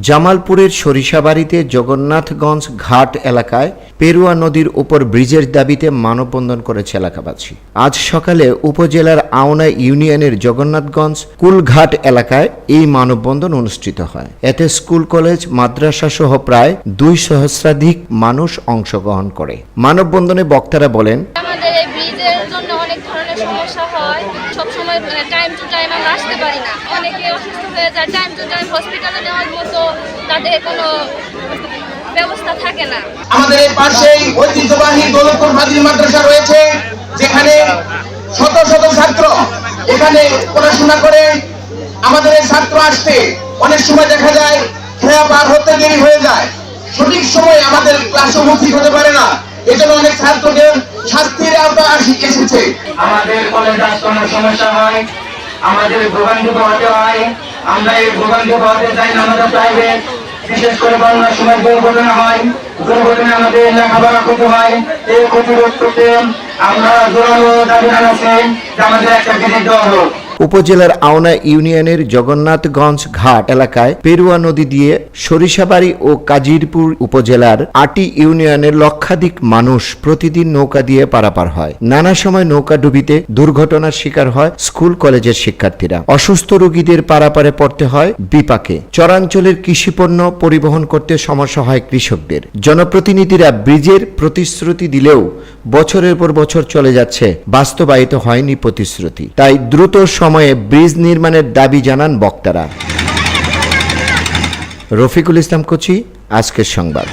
জামালপুরের সরিষাবাড়িতে জগন্নাথগঞ্জ ঘাট এলাকায় পেরুয়া নদীর উপর ব্রিজের দাবিতে মানববন্ধন করেছে এলাকাবাসী। আজ সকালে উপজেলার আওনা ইউনিয়নের জগন্নাথগঞ্জ কুলঘাট এলাকায় এই মানববন্ধন অনুষ্ঠিত হয়। এতে স্কুল, কলেজ, মাদ্রাসা সহ প্রায় 2 সহস্রাধিক মানুষ অংশগ্রহণ করে। মানববন্ধনে বক্তারা বলেন, আমাদের এই ব্রিজের জন্য অনেক ধরনের সমস্যা হয়। সব সময় টাইম টু টাইম আমরা আসতে পারি না। অনেকে অসুস্থ হয়ে যায়, টাইম টু টাইম হসপিটালে নেওয়ার মতো তাদের কোনো ব্যবস্থা থাকে না। আমাদের এই পাশেই ঐতিহ্যবাহী দৌলতপুর ফাজিল মাদ্রাসা রয়েছে, যেখানে শত শত ছাত্র এখানে পড়াশোনা করে। আমাদের এই ছাত্র আসতে অনেক সময় দেখা যায় খেয়া পার হতে দেরি হয়ে যায়, সঠিক সময়ে আমাদের ক্লাসে উপস্থিত হতে পারে না। এজন্য অনেক ছাত্রদের শাস্তির আওতায় এসেছে। আমাদের কলেজ আসতে সমস্যা হয়, আমাদের ভোগান্তি পোহাতে হয়। আমরা এই ভোগান্তি পোহাতে চাই না। আমাদের প্রাইভেট, বিশেষ করে বন্যার সময় দুর্ঘটনা হয়, দুর্ঘটনা আমাদের লেখাপড়া ক্ষতি হয়। এই ক্ষতি রোধ করতে আমরা জোরালো দাবি জানাচ্ছি যে আমাদের একটা ব্রিজ দেওয়া হোক। উপজেলার আওনা ইউনিয়নের জগন্নাথগঞ্জ ঘাট এলাকায় পেরুয়া নদী দিয়ে সরিষাবাড়ি ও কাজিরপুর উপজেলার 8টি ইউনিয়নের লক্ষাধিক মানুষ প্রতিদিন নৌকা দিয়ে পারাপার হয়। নানা সময় নৌকা ডুবিতে দুর্ঘটনার শিকার হয় স্কুল, কলেজের শিক্ষার্থীরা। অসুস্থ রোগীদের পারাপারে পড়তে হয় বিপাকে। চরাঞ্চলের কৃষিপণ্য পরিবহন করতে সমস্যা হয় কৃষকদের। জনপ্রতিনিধিরা ব্রিজের প্রতিশ্রুতি দিলেও বছরের পর বছর চলে যাচ্ছে, বাস্তবায়িত হয়নি প্রতিশ্রুতি। তাই দ্রুত সময়ে ব্রিজ নির্মাণের দাবি জানান বক্তারা। রফিকুল ইসলাম কোচি, আজকের সংবাদ।